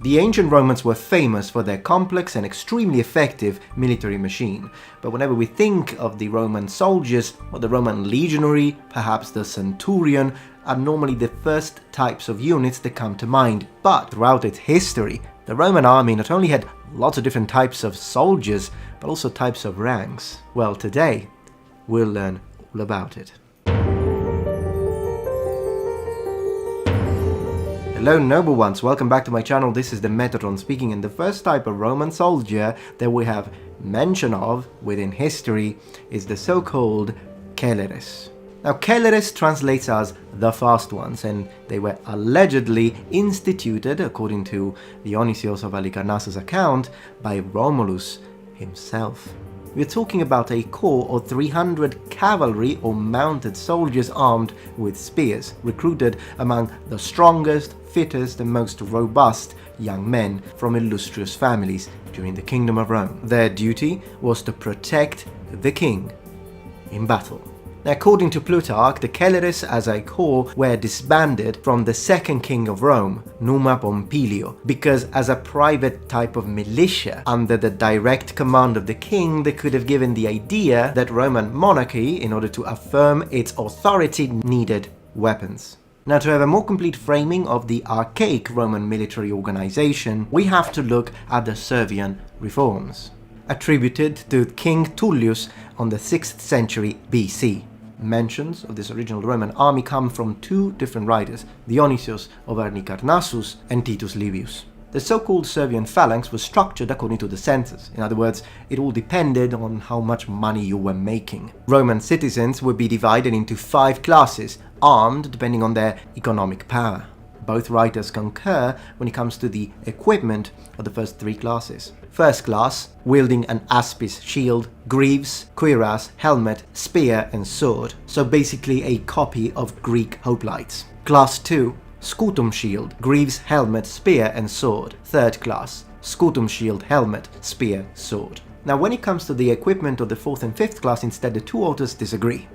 The ancient Romans were famous for their complex and extremely effective military machine, but whenever we think of the Roman soldiers or the Roman legionary, perhaps the centurion, are normally the first types of units that come to mind. But throughout its history, the Roman army not only had lots of different types of soldiers, but also types of ranks. Well, today, we'll learn all about it. Hello noble ones, welcome back to my channel. This is the Metatron speaking, and the first type of Roman soldier that we have mention of within history is the so-called Celeres. Now, Celeres translates as the fast ones, and they were allegedly instituted, according to Dionysios of Halicarnassus' account, by Romulus himself. We're talking about a corps of 300 cavalry or mounted soldiers armed with spears, recruited among the strongest, fittest and most robust young men from illustrious families during the Kingdom of Rome. Their duty was to protect the king in battle. Now, according to Plutarch, the Celeres as a corps were disbanded from the second king of Rome, Numa Pompilio, because as a private type of militia under the direct command of the king, they could have given the idea that Roman monarchy, in order to affirm its authority, needed weapons. Now, to have a more complete framing of the archaic Roman military organization, we have to look at the Servian reforms, attributed to King Tullius on the 6th century BC. Mentions of this original Roman army come from two different writers, Dionysios of Halicarnassus and Titus Livius. The so-called Servian phalanx was structured according to the census. In other words, it all depended on how much money you were making. Roman citizens would be divided into 5 classes, armed depending on their economic power. Both writers concur when it comes to the equipment of the first 3 classes. First class, wielding an aspis shield, greaves, cuirass, helmet, spear and sword, so basically a copy of Greek hoplites. Class 2, scutum shield, greaves, helmet, spear and sword. Third class, scutum shield, helmet, spear, sword. Now, when it comes to the equipment of the 4th and 5th class, instead the two authors disagree.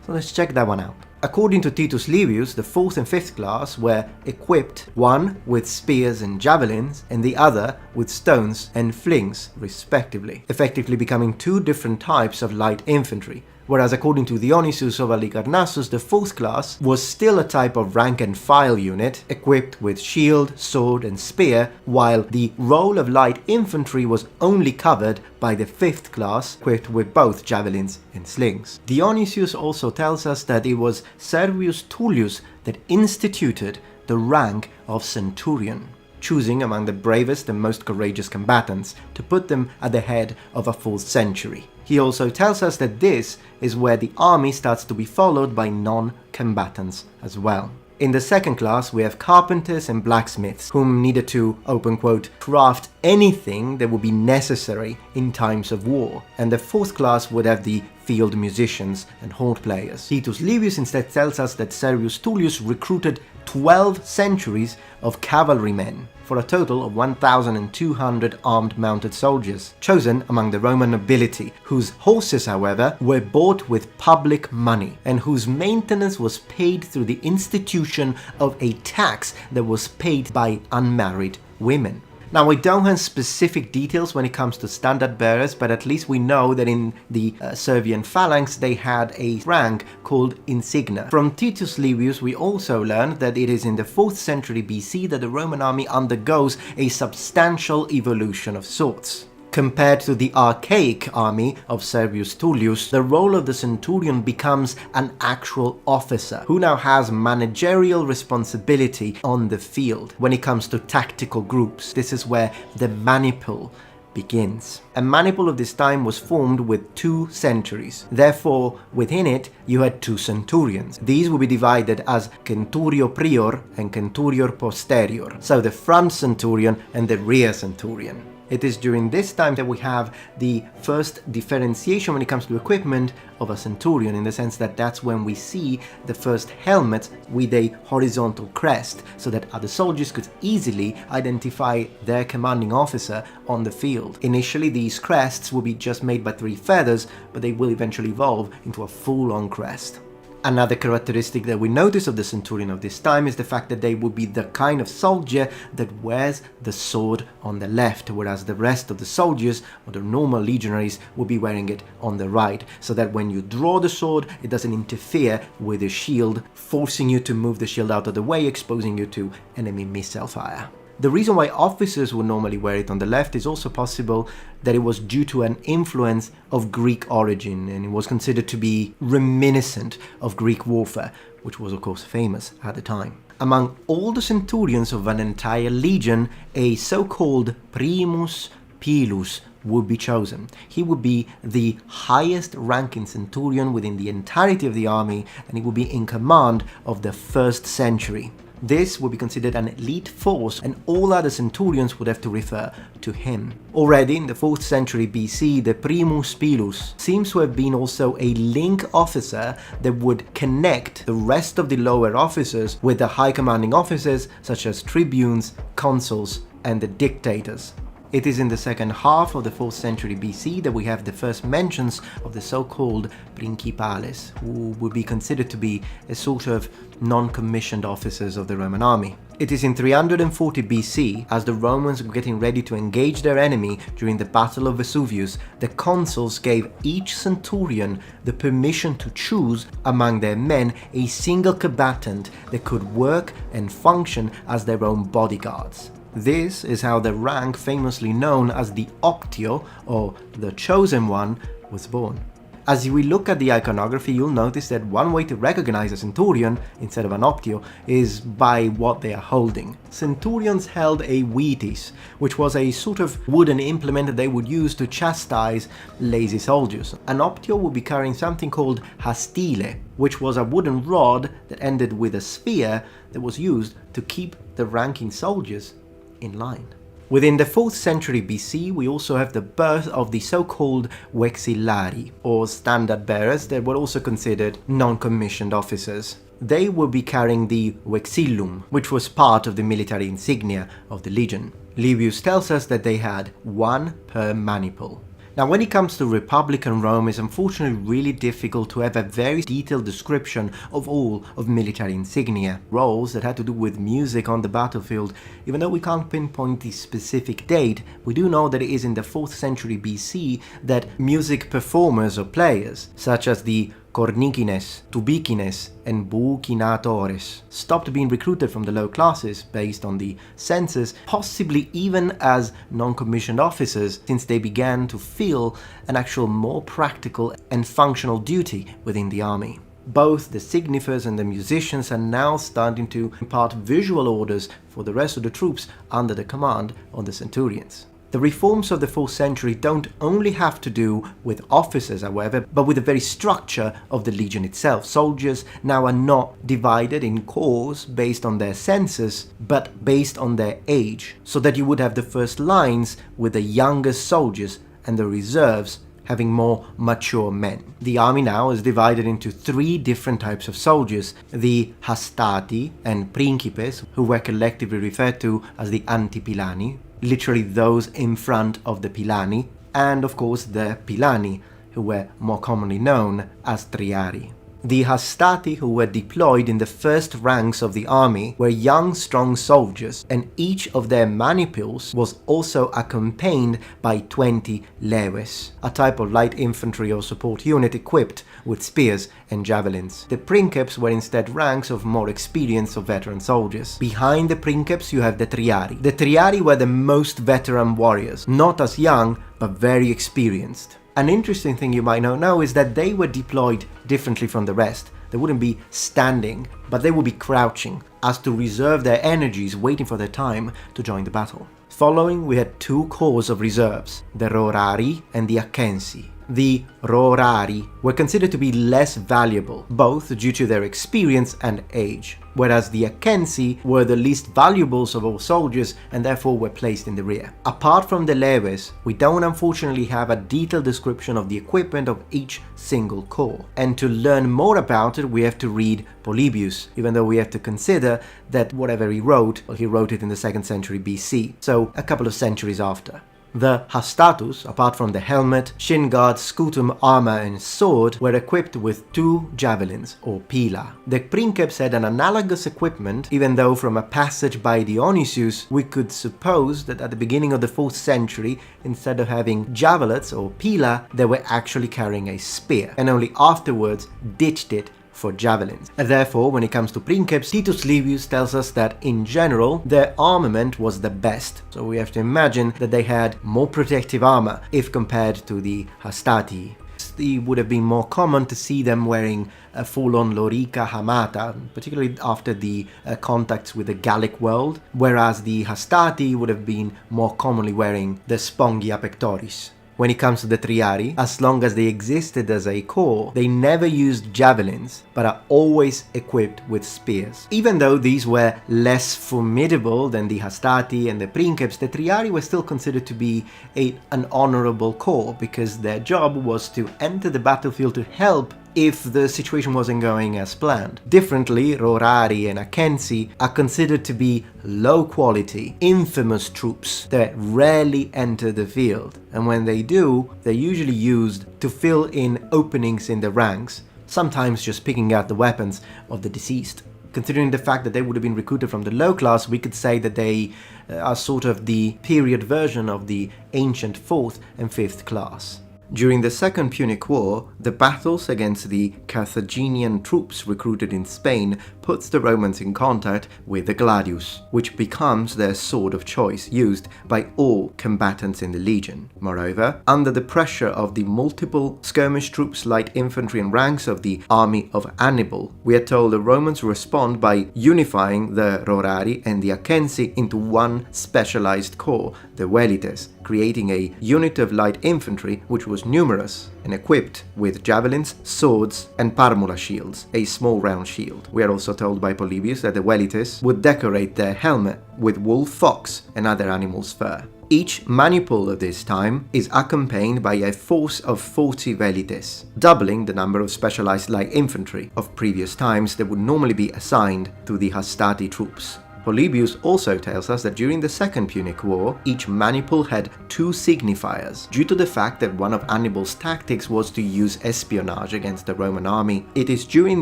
So let's check that one out. According to Titus Livius, the 4th and 5th class were equipped, one with spears and javelins, and the other with stones and flings, respectively, effectively becoming 2 different types of light infantry. Whereas according to Dionysius of Halicarnassus, the 4th class was still a type of rank and file unit, equipped with shield, sword and spear, while the role of light infantry was only covered by the 5th class, equipped with both javelins and slings. Dionysius also tells us that it was Servius Tullius that instituted the rank of centurion, choosing among the bravest and most courageous combatants to put them at the head of a full century. He also tells us that this is where the army starts to be followed by non-combatants as well. In the 2nd class, we have carpenters and blacksmiths, whom needed to, open quote, craft anything that would be necessary in times of war. And the 4th class would have the field musicians and horn players. Titus Livius instead tells us that Servius Tullius recruited 12 centuries of cavalrymen, for a total of 1,200 armed mounted soldiers, chosen among the Roman nobility, whose horses, however, were bought with public money, and whose maintenance was paid through the institution of a tax that was paid by unmarried women. Now, we don't have specific details when it comes to standard bearers, but at least we know that in the Servian phalanx they had a rank called insignia. From Titus Livius we also learned that it is in the 4th century BC that the Roman army undergoes a substantial evolution of sorts. Compared to the archaic army of Servius Tullius, the role of the centurion becomes an actual officer who now has managerial responsibility on the field. When it comes to tactical groups, this is where the manipul begins. A manipul of this time was formed with 2 centuries. Therefore, within it, you had 2 centurions. These will be divided as centurio prior and centurior posterior, so the front centurion and the rear centurion. It is during this time that we have the first differentiation when it comes to equipment of a centurion, in the sense that that's when we see the first helmet with a horizontal crest, so that other soldiers could easily identify their commanding officer on the field. Initially, these crests will be just made by 3 feathers, but they will eventually evolve into a full-on crest. Another characteristic that we notice of the centurion of this time is the fact that they would be the kind of soldier that wears the sword on the left, whereas the rest of the soldiers or the normal legionaries would be wearing it on the right, so that when you draw the sword, it doesn't interfere with the shield, forcing you to move the shield out of the way, exposing you to enemy missile fire. The reason why officers would normally wear it on the left is also possible that it was due to an influence of Greek origin, and it was considered to be reminiscent of Greek warfare, which was of course famous at the time. Among all the centurions of an entire legion, a so-called primus pilus would be chosen. He would be the highest ranking centurion within the entirety of the army, and he would be in command of the first century. This would be considered an elite force, and all other centurions would have to refer to him. Already in the 4th century BC, the primus pilus seems to have been also a link officer that would connect the rest of the lower officers with the high commanding officers such as tribunes, consuls, and the dictators. It is in the second half of the 4th century BC that we have the first mentions of the so-called principales, who would be considered to be a sort of non-commissioned officers of the Roman army. It is in 340 BC, as the Romans were getting ready to engage their enemy during the Battle of Vesuvius, the consuls gave each centurion the permission to choose among their men a single combatant that could work and function as their own bodyguards. This is how the rank famously known as the Optio, or the Chosen One, was born. As we look at the iconography, you'll notice that one way to recognize a centurion, instead of an Optio, is by what they are holding. Centurions held a vitis, which was a sort of wooden implement that they would use to chastise lazy soldiers. An Optio would be carrying something called hastile, which was a wooden rod that ended with a spear that was used to keep the ranking soldiers in line. Within the 4th century BC, we also have the birth of the so-called vexillari, or standard bearers that were also considered non-commissioned officers. They would be carrying the vexillum, which was part of the military insignia of the legion. Livius tells us that they had one per maniple. Now, when it comes to Republican Rome, it's unfortunately really difficult to have a very detailed description of all of military insignia. Roles that had to do with music on the battlefield, even though we can't pinpoint the specific date, we do know that it is in the 4th century BC that music performers or players, such as the cornicines, tubicines, and bucinatores, stopped being recruited from the low classes based on the census, possibly even as non-commissioned officers, since they began to feel an actual more practical and functional duty within the army. Both the signifers and the musicians are now starting to impart visual orders for the rest of the troops under the command of the centurions. The reforms of the 4th century don't only have to do with officers, however, but with the very structure of the legion itself. Soldiers now are not divided in corps based on their census, but based on their age, so that you would have the first lines with the youngest soldiers and the reserves having more mature men. The army now is divided into 3 different types of soldiers: the hastati and principes, who were collectively referred to as the antipilani, literally those in front of the pilani, and of course the pilani, who were more commonly known as triari. The hastati, who were deployed in the first ranks of the army, were young, strong soldiers, and each of their maniples was also accompanied by 20 leves, a type of light infantry or support unit equipped with spears and javelins. The princeps were instead ranks of more experienced or veteran soldiers. Behind the princeps you have the triari. The triari were the most veteran warriors, not as young, but very experienced. An interesting thing you might not know is that they were deployed differently from the rest. They wouldn't be standing, but they would be crouching, as to reserve their energies, waiting for their time to join the battle. Following, we had 2 corps of reserves, the rorari and the accensi. The rorari were considered to be less valuable, both due to their experience and age, whereas the accensi were the least valuable of all soldiers and therefore were placed in the rear. Apart from the leves, we don't unfortunately have a detailed description of the equipment of each single corps, and to learn more about it we have to read Polybius, even though we have to consider that whatever he wrote, well, he wrote it in the 2nd century BC, so a couple of centuries after. The hastatus, apart from the helmet, shin guard, scutum, armor and sword, were equipped with 2 javelins, or pila. The princeps had an analogous equipment, even though from a passage by Dionysius we could suppose that at the beginning of the 4th century, instead of having javelets or pila, they were actually carrying a spear, and only afterwards ditched it for javelins. And therefore, when it comes to princeps, Titus Livius tells us that in general their armament was the best. So we have to imagine that they had more protective armor if compared to the hastati. It would have been more common to see them wearing a full-on lorica hamata, particularly after the contacts with the Gallic world, whereas the hastati would have been more commonly wearing the spongia pectoris. When it comes to the triari, as long as they existed as a corps, they never used javelins, but are always equipped with spears. Even though these were less formidable than the hastati and the princeps, the triari were still considered to be an honorable corps, because their job was to enter the battlefield to help if the situation wasn't going as planned. Differently, Rorari and Akensi are considered to be low-quality, infamous troops that rarely enter the field, and when they do, they're usually used to fill in openings in the ranks, sometimes just picking out the weapons of the deceased. Considering the fact that they would have been recruited from the low class, we could say that they are sort of the period version of the ancient 4th and 5th class. During the Second Punic War, the battles against the Carthaginian troops recruited in Spain puts the Romans in contact with the gladius, which becomes their sword of choice, used by all combatants in the legion. Moreover, under the pressure of the multiple skirmish troops, light infantry and ranks of the army of Hannibal, we are told the Romans respond by unifying the Rorari and the Akensi into one specialized corps, the Velites, creating a unit of light infantry which was numerous and equipped with javelins, swords and parmula shields, a small round shield. We are also told by Polybius that the Velites would decorate their helmet with wool, fox and other animals' fur. Each manipule of this time is accompanied by a force of 40 Velites, doubling the number of specialized light infantry of previous times that would normally be assigned to the hastati troops. Polybius also tells us that during the Second Punic War, each manipule had 2 signifiers. Due to the fact that one of Hannibal's tactics was to use espionage against the Roman army, it is during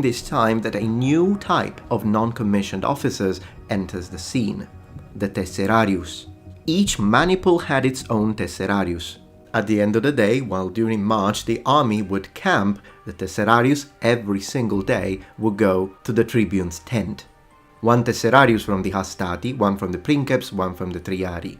this time that a new type of non-commissioned officers enters the scene, the tesserarius. Each manipule had its own tesserarius. At the end of the day, while during March the army would camp, the tesserarius every single day would go to the tribune's tent. 1 tesserarius from the hastati, 1 from the princeps, 1 from the triari.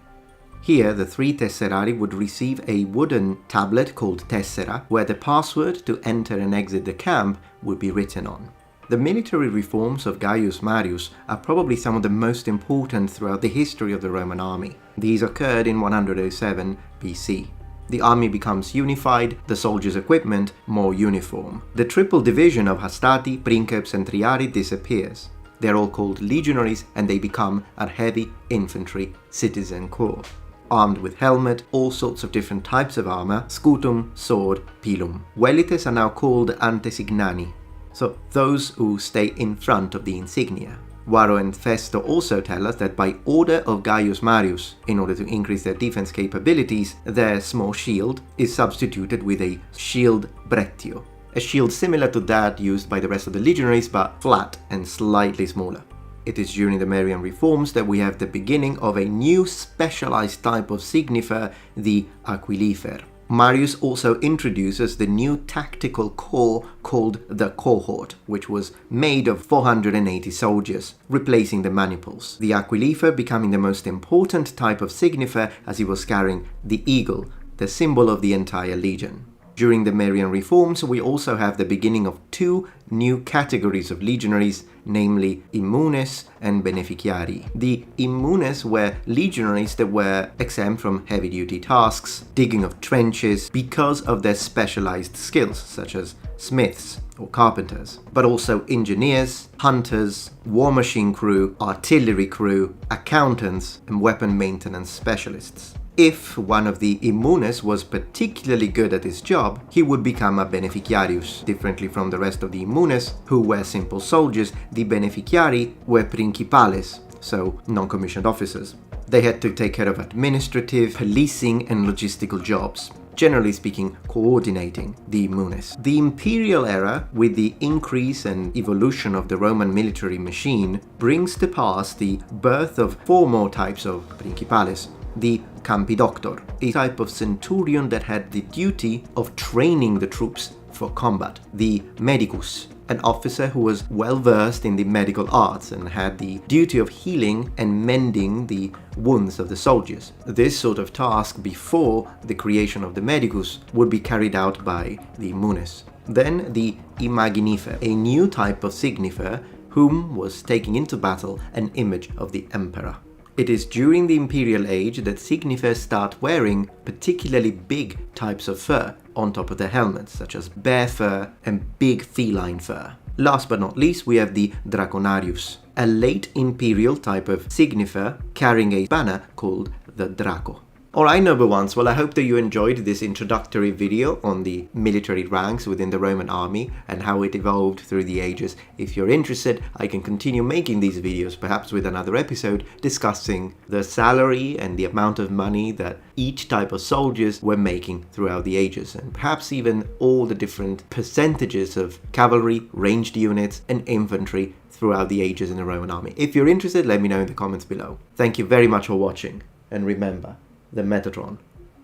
Here, the 3 tesserari would receive a wooden tablet called tessera, where the password to enter and exit the camp would be written on. The military reforms of Gaius Marius are probably some of the most important throughout the history of the Roman army. These occurred in 107 BC. The army becomes unified, the soldiers' equipment more uniform. The triple division of hastati, princeps and triari disappears. They are all called legionaries and they become a heavy infantry citizen corps, armed with helmet, all sorts of different types of armor, scutum, sword, pilum. Velites are now called antesignani, so those who stay in front of the insignia. Varro and Festo also tell us that by order of Gaius Marius, in order to increase their defense capabilities, their small shield is substituted with a shield brectio, a shield similar to that used by the rest of the legionaries but flat and slightly smaller. It is during the Marian reforms that we have the beginning of a new specialized type of signifer, the aquilifer. Marius also introduces the new tactical corps called the cohort, which was made of 480 soldiers, replacing the manipules. The aquilifer becoming the most important type of signifer as he was carrying the eagle, the symbol of the entire legion. During the Marian reforms, we also have the beginning of 2 new categories of legionaries, namely immunes and beneficiari. The immunes were legionaries that were exempt from heavy-duty tasks, digging of trenches, because of their specialized skills, such as smiths or carpenters, but also engineers, hunters, war machine crew, artillery crew, accountants, and weapon maintenance specialists. If one of the immunes was particularly good at his job, he would become a beneficiarius. Differently from the rest of the immunes, who were simple soldiers, the beneficiari were principales, so non-commissioned officers. They had to take care of administrative, policing and logistical jobs. Generally speaking, coordinating the munus. The imperial era, with the increase and evolution of the Roman military machine, brings to pass the birth of 4 more types of principales. The campidoctor, a type of centurion that had the duty of training the troops for combat. The medicus, an officer who was well versed in the medical arts and had the duty of healing and mending the wounds of the soldiers. This sort of task before the creation of the medicus would be carried out by the munus. Then the imaginifer, a new type of signifer whom was taking into battle an image of the emperor. It is during the imperial age that signifers start wearing particularly big types of fur on top of their helmets, such as bear fur and big feline fur. Last but not least, we have the draconarius, a late imperial type of signifer carrying a banner called the Draco. Alright, number ones, well, I hope that you enjoyed this introductory video on the military ranks within the Roman army and how it evolved through the ages. If you're interested, I can continue making these videos, perhaps with another episode, discussing the salary and the amount of money that each type of soldiers were making throughout the ages, and perhaps even all the different percentages of cavalry, ranged units, and infantry throughout the ages in the Roman army. If you're interested, let me know in the comments below. Thank you very much for watching, and remember, the Metatron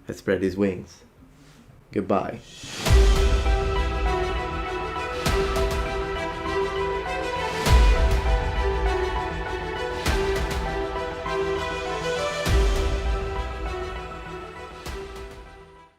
has spread his wings. Goodbye.